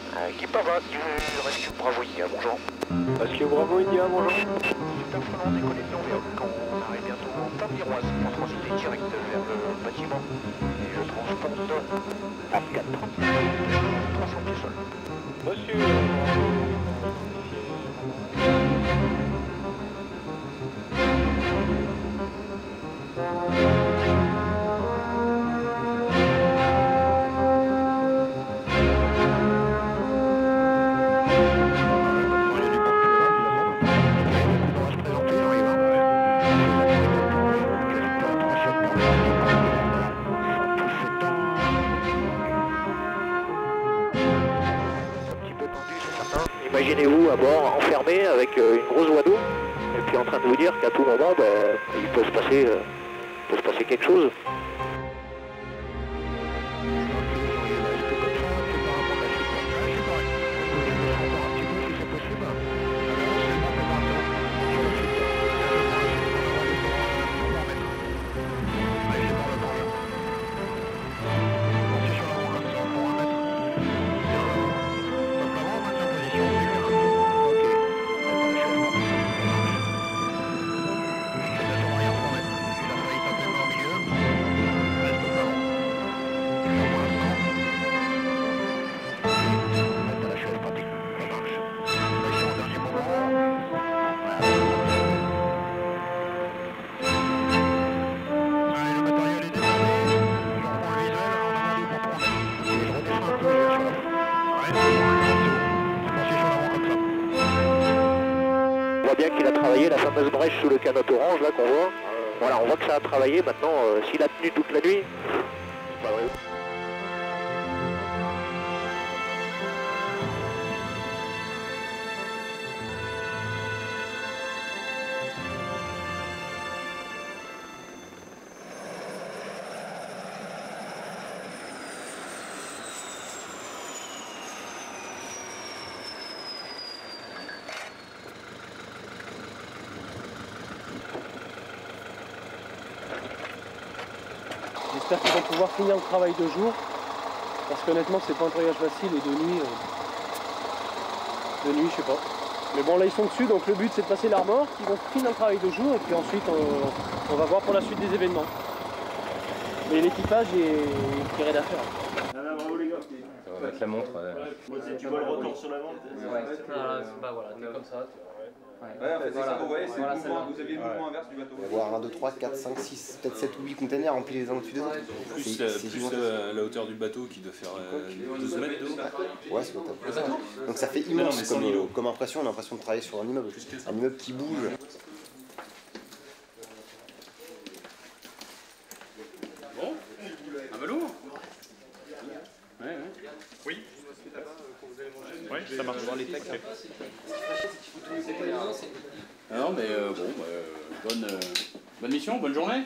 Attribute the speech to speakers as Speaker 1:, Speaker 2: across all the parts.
Speaker 1: Guy Pavas du Rescue Bravo India, bonjour.
Speaker 2: Rescue Bravo India, bonjour.
Speaker 1: Super Prenant, décollé de Lyon, on arrive bientôt en Tarn-Viroise pour transiter direct vers le bâtiment et le transport de A430 300 pieds sol.
Speaker 2: Reçu.
Speaker 1: Imaginez-vous à bord enfermé avec une grosse oie d'eau et puis en train de vous dire qu'à tout moment il peut se passer quelque chose. On voit bien qu'il a travaillé la fameuse brèche sous le canot orange là qu'on voit. Voilà, on voit que ça a travaillé maintenant. S'il a tenu toute la nuit, c'est pas vrai.
Speaker 2: J'espère qu'ils vont pouvoir finir le travail de jour, parce qu'honnêtement c'est pas un voyage facile et de nuit, je sais pas. Mais bon là ils sont dessus, donc le but c'est de passer l'armor, ils vont finir le travail de jour et puis ensuite on va voir pour la suite des événements. Mais l'équipage est tiré d'affaire.
Speaker 3: Bravo les gars.
Speaker 4: On va mettre la montre.
Speaker 3: Tu vois le retour sur la montre.
Speaker 2: Bah voilà, t'es comme ça.
Speaker 5: Ouais, en fait, c'est ça, vous voyez, c'est le mouvement, vous aviez le mouvement inverse du bateau.
Speaker 6: Il va y avoir 1, 2, 3, 4, 5, 6, peut-être 7 ou 8 containers remplis les uns au-dessus des autres.
Speaker 4: Plus la hauteur du bateau qui doit faire 12 mètres d'eau.
Speaker 6: Ouais, c'est peut-être ça. Donc ça fait immense comme impression, on a l'impression de travailler sur un immeuble qui bouge.
Speaker 4: Bon, un ballon. Ouais.
Speaker 3: Oui. Oui, ça marche.
Speaker 4: Voir les textes. Non mais bonne mission, bonne journée.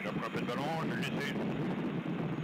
Speaker 1: Il a pris un peu de ballon, je vais le laisser.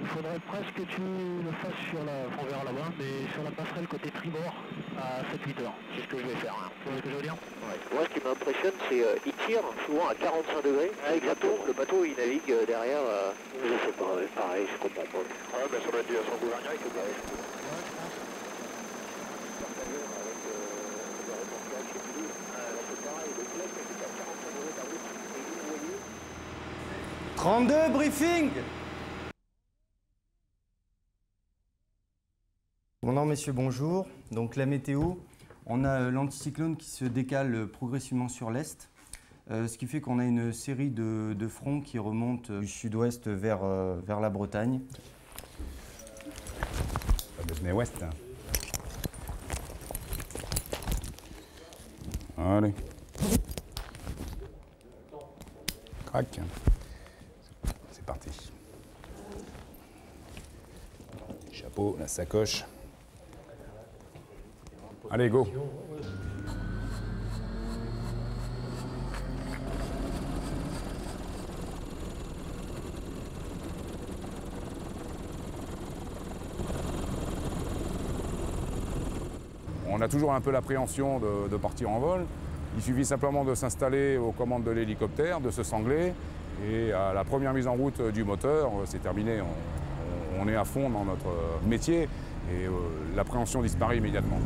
Speaker 1: Il faudrait presque que tu le fasses sur la, on verra là-bas, mais sur la passerelle côté tribord à 7-8 heures. C'est ce que je vais faire. Hein. Tu vois ce que je veux dire? Ouais. Moi, ce qui m'impressionne, c'est qu'il tire souvent à 45 degrés. Exactement. Le bateau, il navigue derrière. Je sais pas, pareil, je comprends pas. Ouais, ben ça doit être dû à son gouvernail que pareil.
Speaker 7: Briefing. Bon non messieurs, bonjour. Donc la météo, on a l'anticyclone qui se décale progressivement sur l'est, ce qui fait qu'on a une série de fronts qui remontent du sud-ouest vers la Bretagne.
Speaker 8: Devenez ouest. Allez. Crac. C'est parti. chapeau, la sacoche. Allez, go! On a toujours un peu l'appréhension de partir en vol. Il suffit simplement de s'installer aux commandes de l'hélicoptère, de se sangler, et à la première mise en route du moteur, c'est terminé. On est à fond dans notre métier et l'appréhension disparaît immédiatement.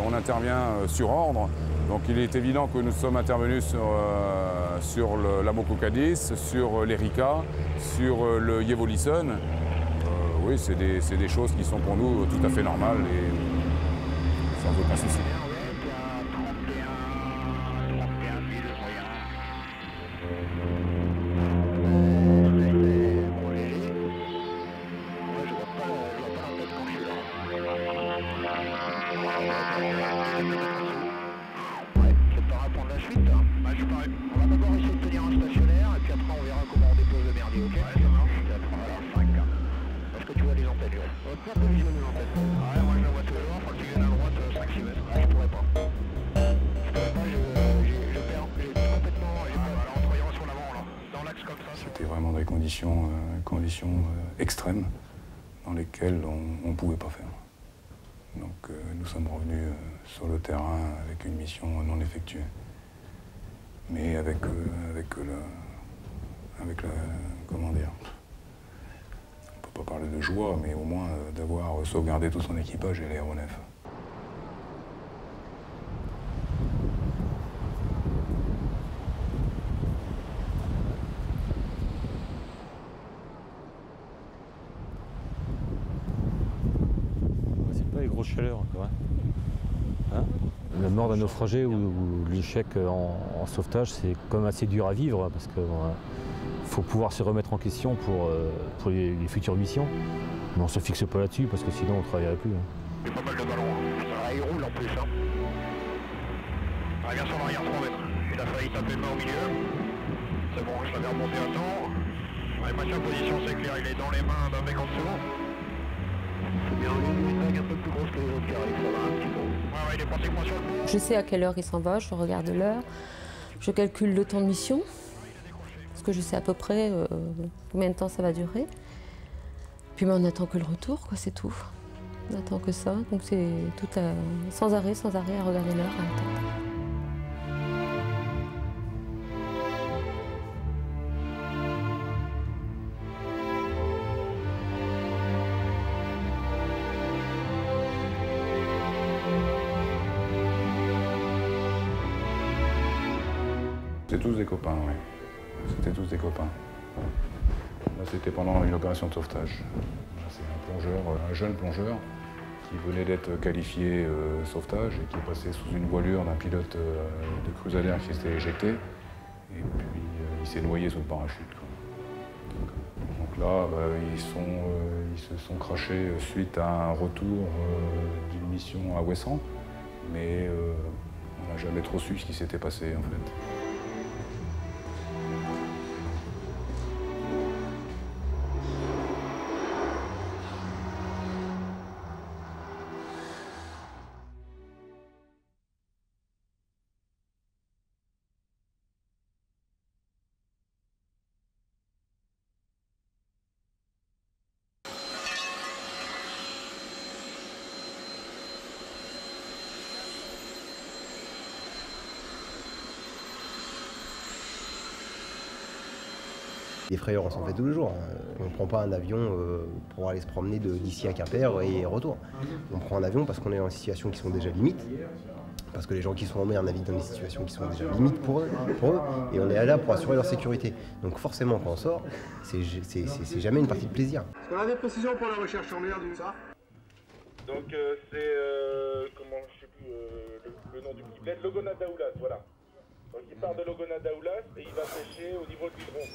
Speaker 8: On intervient sur ordre, donc il est évident que nous sommes intervenus sur la Moko Cadiz, sur l'Erika, sur le Yevolison. Oui, c'est des choses qui sont pour nous tout à fait normales et sans aucun souci.
Speaker 1: Ouais, c'est pas à prendre la suite. Hein. Bah, on va d'abord essayer de tenir un stationnaire et puis après on verra comment on dépose le merdier, ok? Ouais, ça marche. Voilà, 5. Est-ce que tu vois les antennes, Joël? Pas de vision des antennes. Ouais, moi je la vois toujours, faut que tu viennes à droite 5-6 mètres. Ouais, je pourrais pas. J'ai complètement... Alors on ira sur l'avant là, dans l'axe comme ça.
Speaker 8: C'était vraiment des conditions extrêmes dans lesquelles on ne pouvait pas faire. Donc nous sommes revenus sur le terrain avec une mission non effectuée. Mais avec comment dire, on peut pas parler de joie, mais au moins d'avoir sauvegardé tout son équipage et l'aéronef.
Speaker 9: Les grosses chaleurs encore. Hein, la mort d'un naufragé ou l'échec en sauvetage, c'est quand même assez dur à vivre parce qu'il faut pouvoir se remettre en question pour les futures missions. Mais on ne se fixe pas là-dessus parce que sinon on ne travaillerait plus. Hein.
Speaker 1: Il y a pas mal de ballons, hein. Il roule en plus. Hein. Regarde sur l'arrière 3 mètres. Il a failli taper le main au milieu. C'est bon, je l'avais remonté à temps. Ouais, maintien en position, c'est clair, il est dans les mains d'un mec en dessous. C'est bien, une vague un peu plus grosse que les autres qui arrivent, ça va un petit peu. Ouais, il est pratiquement sur le pont.
Speaker 10: Je sais à quelle heure il s'en va, je regarde l'heure, je calcule le temps de mission, parce que je sais à peu près combien de temps ça va durer. Puis on attend que le retour, quoi, c'est tout. On attend que ça, donc c'est tout sans arrêt à regarder l'heure, à attendre.
Speaker 8: C'était tous des copains, oui. C'était tous des copains. Là, c'était pendant une opération de sauvetage. C'est un plongeur, un jeune plongeur qui venait d'être qualifié sauvetage et qui est passé sous une voilure d'un pilote de crusader qui s'était éjecté. Et puis il s'est noyé sous le parachute. Donc là, ils se sont crashés suite à un retour d'une mission à Ouessant. Mais on n'a jamais trop su ce qui s'était passé en fait.
Speaker 6: Des frayeurs, on s'en fait tous les jours. On ne prend pas un avion pour aller se promener d'ici à Quimper et retour. On prend un avion parce qu'on est dans des situations qui sont déjà limites, parce que les gens qui sont en mer naviguent dans des situations qui sont déjà limites pour eux, et on est là pour assurer leur sécurité. Donc forcément, quand on sort, c'est jamais une partie de plaisir.
Speaker 11: Est-ce qu'on a des précisions pour la recherche en mer du ça?
Speaker 3: Donc c'est, comment, je sais plus le nom du petit bled, Logonadaoulas, voilà.
Speaker 12: Donc il part de Logona d'Aoulas et il va pêcher au niveau du Hydron.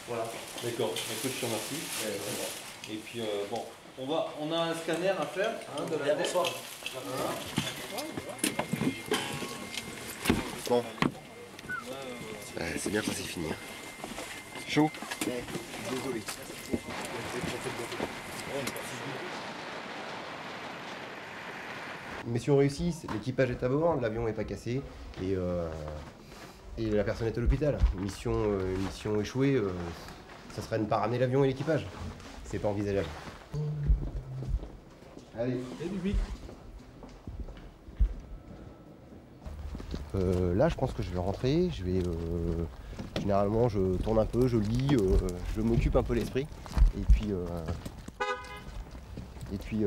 Speaker 4: Voilà, d'accord, écoute, je te remercie. Et puis bon, on a un scanner à faire de la tête.
Speaker 6: Bon. C'est bien quand c'est fini. Hein. Chaud. Désolé. Mais si on réussit, l'équipage est à bord, l'avion n'est pas cassé et la personne est à l'hôpital. Mission échouée, ça serait de ne pas ramener l'avion et l'équipage. C'est pas envisageable. Allez. Et Bibi. Là, je pense que je vais rentrer. Généralement, je tourne un peu, je lis, je m'occupe un peu l'esprit. Et puis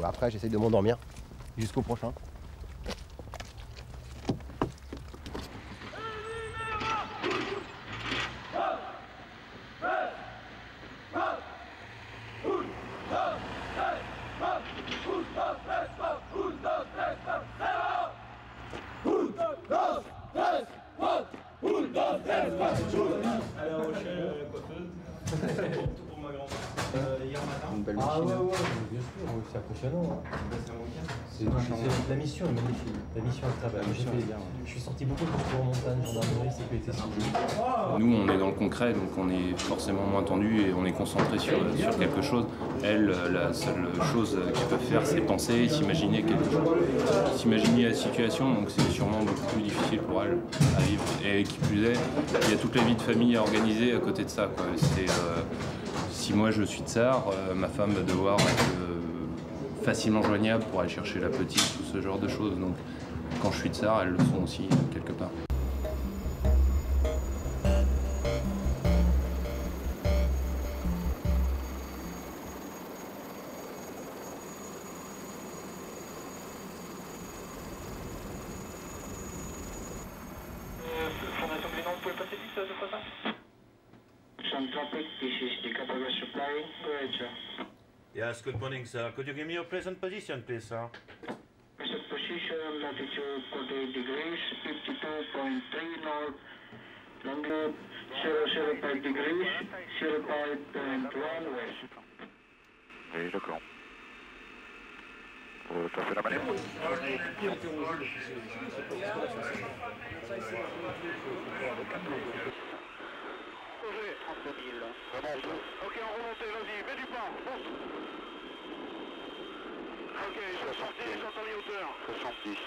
Speaker 6: après, j'essaye de m'endormir jusqu'au prochain. Une belle machine. Ah ouais, bien sûr, c'est impressionnant. La mission est magnifique. La mission est très belle. Je suis sorti beaucoup de concours en montagne, gendarmerie, sécurité civile.
Speaker 4: Nous, on est dans le concret, donc on est forcément moins tendu et on est concentré sur quelque chose. Elle, la seule chose qu'ils peuvent faire, c'est penser, s'imaginer quelque chose. S'imaginer la situation, donc c'est sûrement beaucoup plus difficile pour elle à vivre. Et qui plus est, il y a toute la vie de famille à organiser à côté de ça, quoi. Si moi je suis tsar, ma femme va devoir être facilement joignable pour aller chercher la petite, tout ce genre de choses. Donc quand je suis tsar, elles le sont aussi quelque part.
Speaker 12: Fondation Clément, vous pouvez passer vite, de quoi ça?
Speaker 13: Tropic, this is the Capital Supply. Go ahead, sir.
Speaker 14: Yes, good morning, sir. Could you give me your present position, please, sir?
Speaker 13: Present position, latitude 48 degrees, 52.3 north, longitude 005 degrees, 05.1 west.
Speaker 12: Oui, d'accord. T'as fait la manette? Ok, en remontée, vas-y, mets du pas, monte. Ok, 70, j'entends les hauteurs. 70.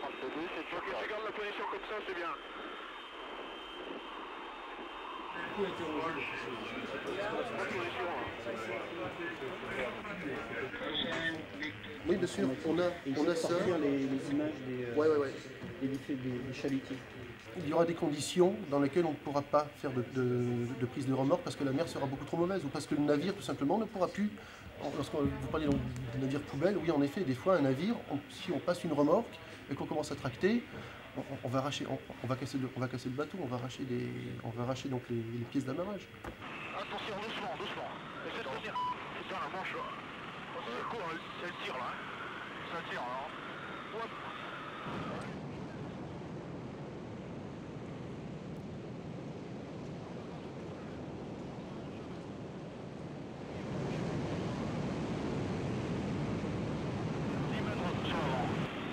Speaker 12: 32, c'est toujours correct. Tu gardes la position comme ça, c'est bien.
Speaker 11: Oui, bien sûr, on a ça.
Speaker 2: Les images des,
Speaker 11: ouais.
Speaker 2: des chalutiers.
Speaker 15: il y aura des conditions dans lesquelles on ne pourra pas faire de prise de remorque parce que la mer sera beaucoup trop mauvaise ou parce que le navire tout simplement ne pourra plus. Lorsque vous parlez donc de navire poubelle, oui en effet, des fois un navire, si on passe une remorque et qu'on commence à tracter, on va casser le bateau, on va arracher donc les pièces d'amarrage.
Speaker 12: Attention, doucement, doucement. Essaie de tenir. Putain, la manche. C'est court, elle tire là. Ça tire là. Hop.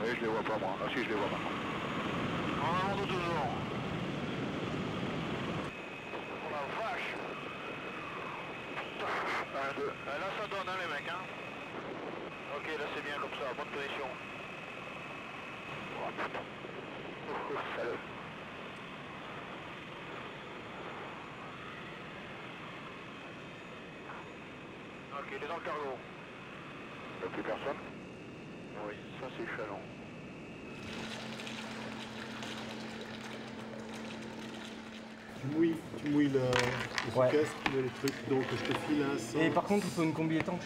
Speaker 12: Oui, je les vois pas moi. Ah si, je les vois maintenant. En avant de toujours. Oh la vache. Putain. 1, 2. Là ça donne hein les mecs hein. Ok, là c'est bien comme ça, bonne position. Oh putain. Salut. Ok, il est dans le cargo. Il n'y a plus personne? Oui, ça c'est chaland.
Speaker 15: Tu mouilles le casque, les trucs, donc je te file un 100.
Speaker 2: Et par contre, il faut une combi étanche.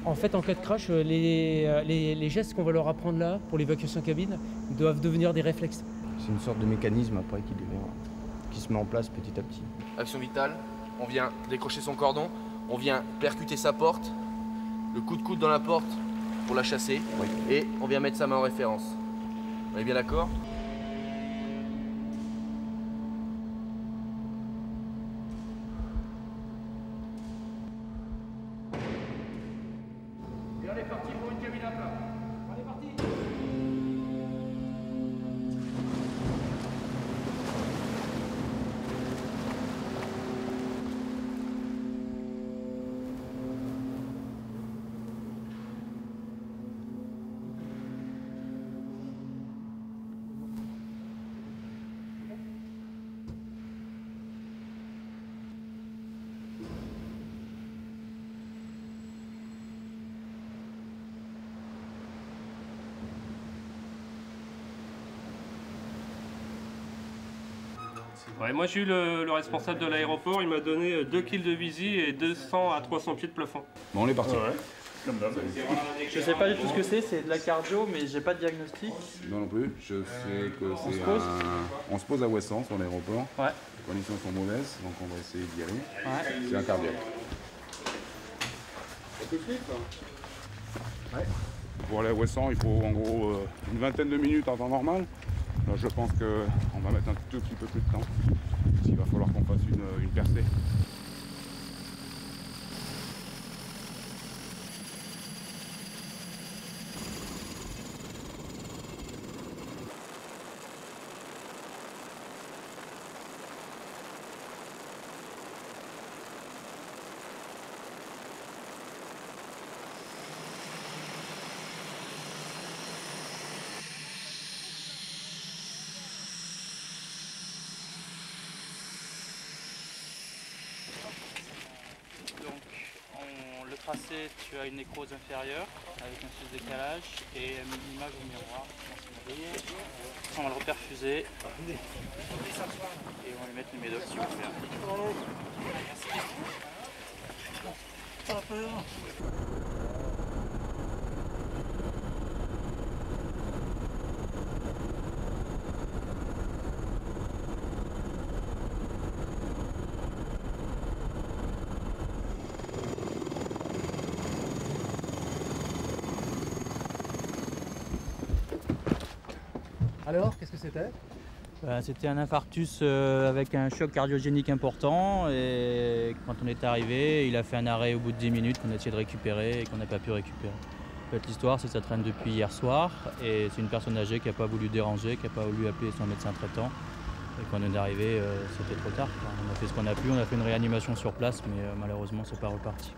Speaker 16: En fait, en cas de crash, les gestes qu'on va leur apprendre là, pour l'évacuation cabine, doivent devenir des réflexes.
Speaker 7: C'est une sorte de mécanisme après qui se met en place petit à petit.
Speaker 17: Action vitale, on vient décrocher son cordon, on vient percuter sa porte, le coup de coude dans la porte pour la chasser, et on vient mettre sa main en référence. On est bien d'accord ?
Speaker 12: Et on est parti pour une cabine à plat. On est parti.
Speaker 18: Ouais, moi j'ai eu le responsable de l'aéroport, il m'a donné 2 kg de visi et 200 à 300 pieds de plafond.
Speaker 8: Bon, on est parti.
Speaker 2: Je sais pas du tout ce que c'est de la cardio, mais j'ai pas de diagnostic.
Speaker 8: Non plus, je sais que c'est
Speaker 2: on
Speaker 8: se pose à Ouessant sur l'aéroport.
Speaker 2: Ouais.
Speaker 8: Les conditions sont mauvaises, donc on va essayer d'y aller.
Speaker 2: Ouais.
Speaker 8: C'est un cardiaque.
Speaker 15: Ouais.
Speaker 8: Pour aller à Ouessant, il faut en gros une vingtaine de minutes en temps normal. Là, je pense qu'on va mettre un tout petit peu plus de temps. Il va falloir qu'on fasse une percée.
Speaker 2: Le tracé, tu as une nécrose inférieure avec un sous-décalage et une image au miroir. On va le reperfuser et on va lui mettre le médoc si on veut bien.
Speaker 16: Alors, qu'est-ce que c'était?
Speaker 2: C'était un infarctus avec un choc cardiogénique important et quand on est arrivé, il a fait un arrêt au bout de 10 minutes qu'on a essayé de récupérer et qu'on n'a pas pu récupérer. En fait, l'histoire, c'est que ça traîne depuis hier soir et c'est une personne âgée qui n'a pas voulu déranger, qui n'a pas voulu appeler son médecin traitant. Et quand on est arrivé, c'était trop tard. On a fait ce qu'on a pu, on a fait une réanimation sur place, mais malheureusement, c'est pas reparti.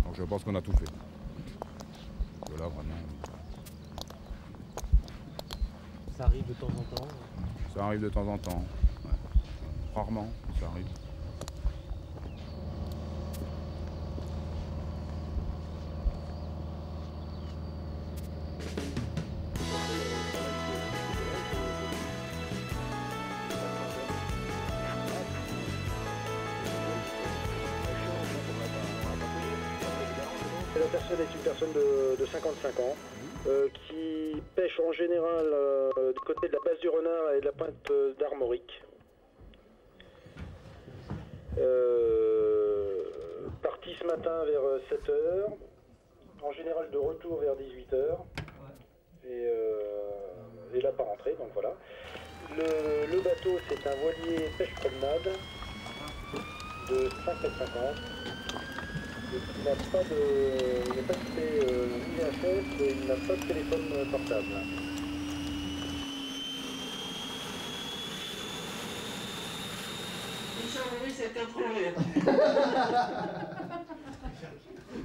Speaker 8: Donc je pense qu'on a tout fait. Là, vraiment...
Speaker 16: Ça arrive de temps en temps?
Speaker 8: Ça arrive de temps en temps. Ouais. Rarement, ça arrive.
Speaker 19: La personne est une personne de 55 ans qui pêche en général du côté de la base du Renard et de la pointe d'Armorique. Parti ce matin vers 7h, en général de retour vers 18h et là pas rentré, donc voilà. Le bateau c'est un voilier pêche promenade de 5,50 m. Il n'a pas de IFS et il n'a pas de téléphone portable.
Speaker 11: Richard Maurice a été retrouvé.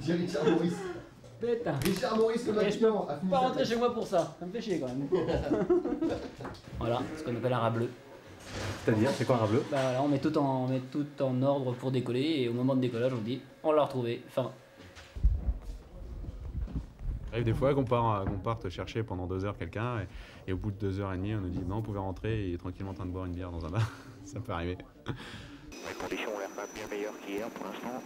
Speaker 15: J'ai Richard Maurice.
Speaker 16: Putain.
Speaker 15: Richard Maurice le maintenant.
Speaker 16: Je peux pas rentrer chez moi pour ça. Ça me fait chier quand même. Voilà, ce qu'on appelle un rat bleu.
Speaker 9: C'est-à-dire, c'est quoi un rat bleu?
Speaker 16: Bah voilà, on met tout en ordre pour décoller et au moment de décollage on dit on l'a retrouvé. Fin.
Speaker 20: Il arrive des fois qu'on parte chercher pendant 2 heures quelqu'un et au bout de 2 heures et demie on nous dit non, on pouvait rentrer et il est tranquillement en train de boire une bière dans un bar. Ça peut arriver.
Speaker 12: Les conditions ont l'air quand même bien meilleures qu'hier pour l'instant.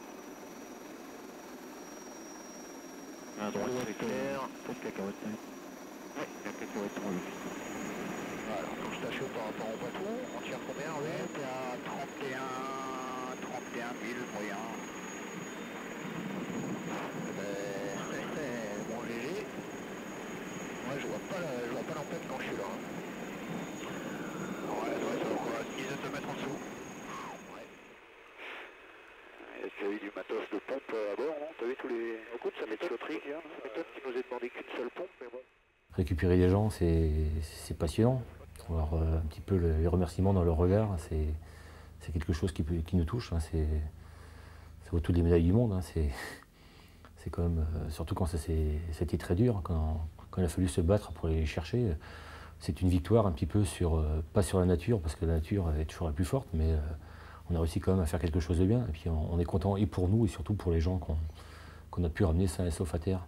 Speaker 12: À droite c'est clair, peut-être cacahuète. Oui, la cacahuète rouge. Voilà, donc station par rapport au bateau, on tire combien? Oui, t'es à 31 000 moyen. Bon léger. Moi je vois pas l'empête quand je suis là. Ouais, ça va encore une dizaine de mètres en dessous. Ouais. Il y a eu du matos de pompe à bord, non? T'as vu tous les... Écoute, ça m'étonne qu'il nous ait demandé qu'une seule pompe, mais bon.
Speaker 9: Récupérer les gens, c'est passionnant. Alors, un petit peu les remerciements dans leur regard, c'est quelque chose qui nous touche. Hein. Ça vaut toutes les médailles du monde. Hein. C'est quand même, surtout quand c'était très dur, quand il a fallu se battre pour les chercher. C'est une victoire un petit peu pas sur la nature, parce que la nature est toujours la plus forte, mais on a réussi quand même à faire quelque chose de bien. Et puis on est content et pour nous et surtout pour les gens qu'on a pu ramener sains et saufs à terre.